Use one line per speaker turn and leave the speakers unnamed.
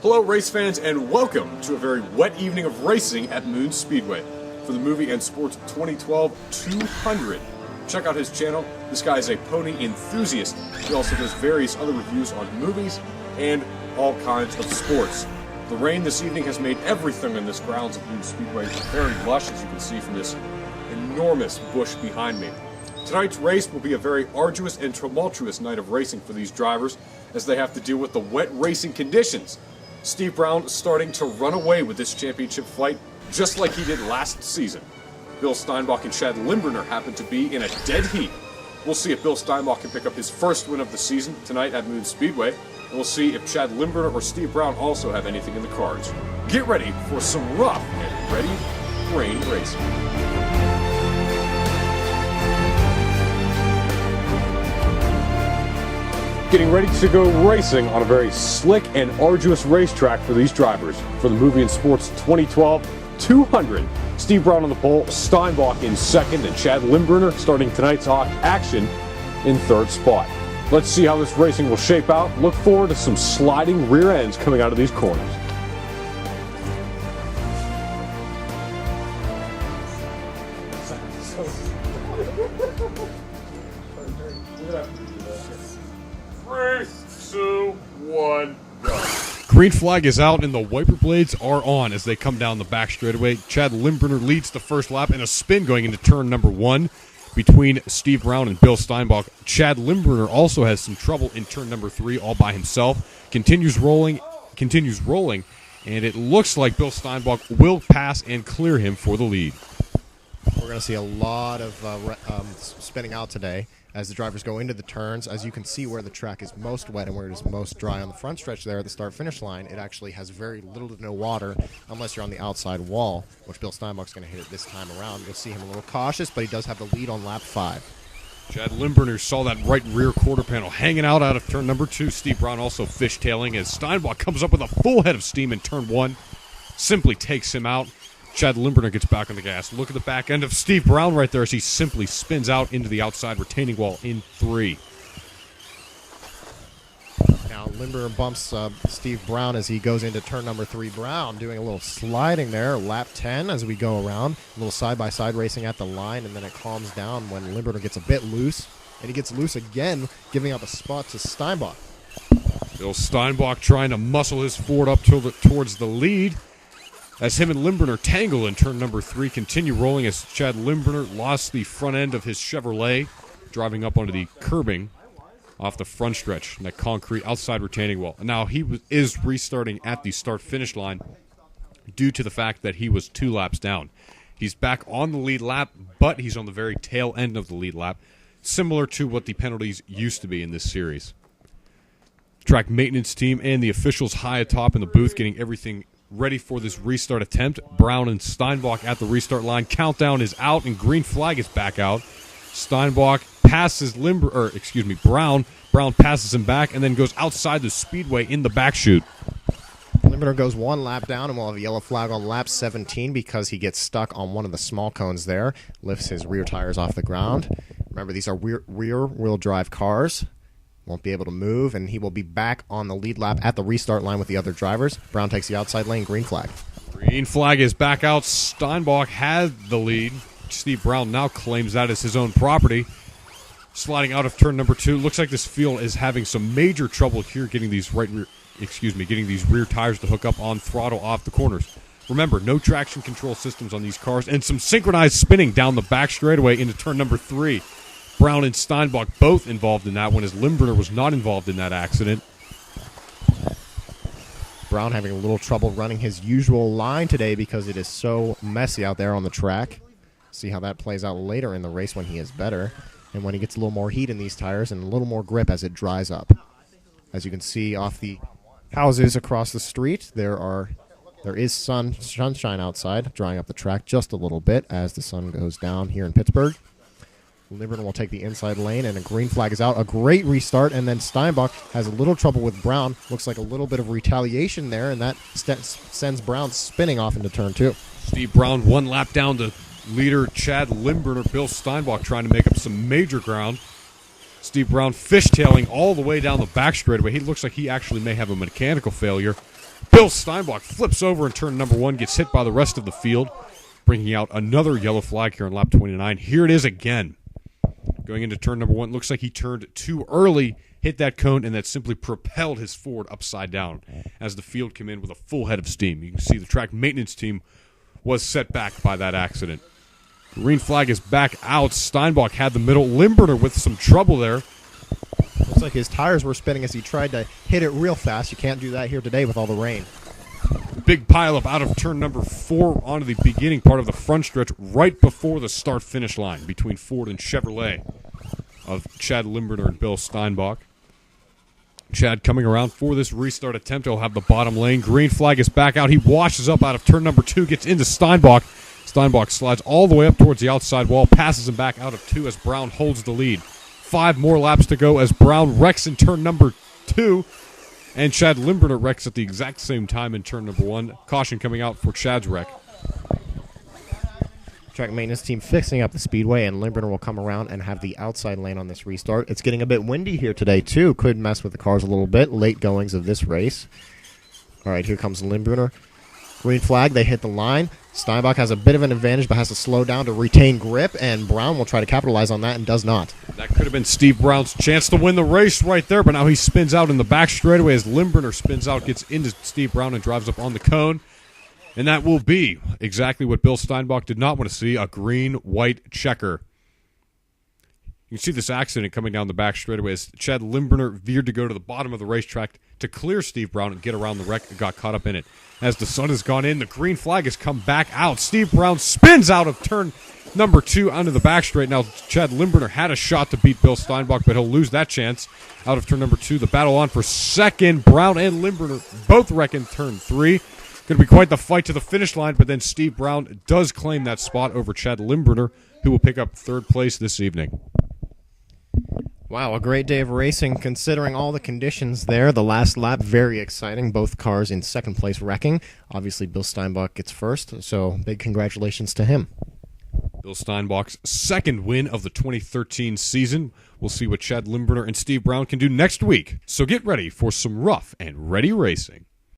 Hello race fans and welcome to a very wet evening of racing at Moon Speedway for the Movie and Sports 2012 200. Check out his channel. This guy is a pony enthusiast. He also does various other reviews on movies and all kinds of sports. The rain this evening has made everything in this grounds of Moon Speedway very lush, as you can see from this enormous bush behind me. Tonight's race will be a very arduous and tumultuous night of racing for these drivers as they have to deal with the wet racing conditions. Steve Brown starting to run away with this championship flight just like he did last season. Bill Steinbach and Chad Limburner happen to be in a dead heat. We'll see if Bill Steinbach can pick up his first win of the season tonight at Moon Speedway, and we'll see if Chad Limburner or Steve Brown also have anything in the cards. Get ready for some rough and ready rain racing. Getting ready to go racing on a very slick and arduous racetrack for these drivers. For the Movie and Sports 2012 200, Steve Brown on the pole, Steinbach in second, and Chad Limburner starting tonight's action in third spot. Let's see how this racing will shape out. Look forward to some sliding rear ends coming out of these corners. Three, two, one, go.
Green flag is out and the wiper blades are on as they come down the back straightaway. Chad Limburner leads the first lap in a spin going into turn number one between Steve Brown and Bill Steinbach. Chad Limburner also has some trouble in turn number three all by himself. Continues rolling, and it looks like Bill Steinbach will pass and clear him for the lead.
We're going to see a lot of spinning out today as the drivers go into the turns. As you can see where the track is most wet and where it is most dry on the front stretch there at the start-finish line, it actually has very little to no water unless you're on the outside wall, which Bill Steinbach's going to hit it this time around. You'll see him a little cautious, but he does have the lead on lap 5.
Chad Limburner saw that right rear quarter panel hanging out of turn number 2. Steve Brown also fishtailing as Steinbach comes up with a full head of steam in turn 1. Simply takes him out. Chad Limburner gets back on the gas. Look at the back end of Steve Brown right there as he simply spins out into the outside retaining wall in 3.
Now Limburner bumps Steve Brown as he goes into turn number 3. Brown doing a little sliding there, lap 10 as we go around. A little side-by-side racing at the line, and then it calms down when Limburner gets a bit loose. And he gets loose again, giving up a spot to Steinbach.
Bill Steinbach trying to muscle his Ford up towards the lead. As him and Limburner tangle in turn number 3, continue rolling as Chad Limburner lost the front end of his Chevrolet, driving up onto the curbing off the front stretch, and that concrete outside retaining wall. Now he is restarting at the start-finish line due to the fact that he was 2 laps down. He's back on the lead lap, but he's on the very tail end of the lead lap, similar to what the penalties used to be in this series. Track maintenance team and the officials high atop in the booth getting everything ready for this restart attempt. Brown and Steinbach at the restart line. Countdown is out and green flag is back out. Steinbach passes Brown. Brown passes him back and then goes outside the speedway in the back chute.
Limburner goes 1 lap down and we'll have a yellow flag on lap 17 because he gets stuck on one of the small cones there. Lifts his rear tires off the ground. Remember, these are rear-wheel drive cars. Won't be able to move, and he will be back on the lead lap at the restart line with the other drivers. Brown takes the outside lane, green flag.
Green flag is back out. Steinbach had the lead. Steve Brown now claims that as his own property. Sliding out of turn number 2. Looks like this field is having some major trouble here getting these getting these rear tires to hook up on throttle off the corners. Remember, no traction control systems on these cars, and some synchronized spinning down the back straightaway into turn number 3. Brown and Steinbach both involved in that one as Limburner was not involved in that accident.
Brown having a little trouble running his usual line today because it is so messy out there on the track. See how that plays out later in the race when he is better and when he gets a little more heat in these tires and a little more grip as it dries up. As you can see off the houses across the street, there is sunshine outside, drying up the track just a little bit as the sun goes down here in Pittsburgh. Limburner will take the inside lane, and a green flag is out. A great restart, and then Steinbach has a little trouble with Brown. Looks like a little bit of retaliation there, and that sends Brown spinning off into turn 2.
Steve Brown 1 lap down to leader Chad Limburner. Bill Steinbach trying to make up some major ground. Steve Brown fishtailing all the way down the back straightaway. He looks like he actually may have a mechanical failure. Bill Steinbach flips over in turn number 1, gets hit by the rest of the field, bringing out another yellow flag here on lap 29. Here it is again. Going into turn number 1, looks like he turned too early, hit that cone, and that simply propelled his Ford upside down as the field came in with a full head of steam. You can see the track maintenance team was set back by that accident. Green flag is back out. Steinbach had the middle. Limburner with some trouble there.
Looks like his tires were spinning as he tried to hit it real fast. You can't do that here today with all the rain.
Big pileup out of turn number 4 onto the beginning part of the front stretch right before the start-finish line between Ford and Chevrolet of Chad Limburner and Bill Steinbach. Chad coming around for this restart attempt. He'll have the bottom lane. Green flag is back out. He washes up out of turn number 2, gets into Steinbach. Steinbach slides all the way up towards the outside wall, passes him back out of 2 as Brown holds the lead. 5 more laps to go as Brown wrecks in turn number 2, and Chad Limburner wrecks at the exact same time in turn number 1. Caution coming out for Chad's wreck.
Track maintenance team fixing up the speedway, and Limburner will come around and have the outside lane on this restart. It's getting a bit windy here today, too. Could mess with the cars a little bit. Late goings of this race. All right, here comes Limburner. Green flag, they hit the line. Steinbach has a bit of an advantage, but has to slow down to retain grip, and Brown will try to capitalize on that and does not.
That could have been Steve Brown's chance to win the race right there, but now he spins out in the back straightaway as Limburner spins out, gets into Steve Brown, and drives up on the cone. And that will be exactly what Bill Steinbach did not want to see, a green-white checker. You can see this accident coming down the back straightaway as Chad Limburner veered to go to the bottom of the racetrack to clear Steve Brown and get around the wreck and got caught up in it. As the sun has gone in, the green flag has come back out. Steve Brown spins out of turn number 2 onto the back straight. Now, Chad Limburner had a shot to beat Bill Steinbach, but he'll lose that chance out of turn number 2. The battle on for second. Brown and Limburner both wreck in turn 3. Going to be quite the fight to the finish line, but then Steve Brown does claim that spot over Chad Limburner, who will pick up 3rd place this evening.
Wow, a great day of racing considering all the conditions there. The last lap, very exciting. Both cars in 2nd place wrecking. Obviously, Bill Steinbach gets first, so big congratulations to him.
Bill Steinbach's 2nd win of the 2013 season. We'll see what Chad Limburner and Steve Brown can do next week. So get ready for some rough and ready racing.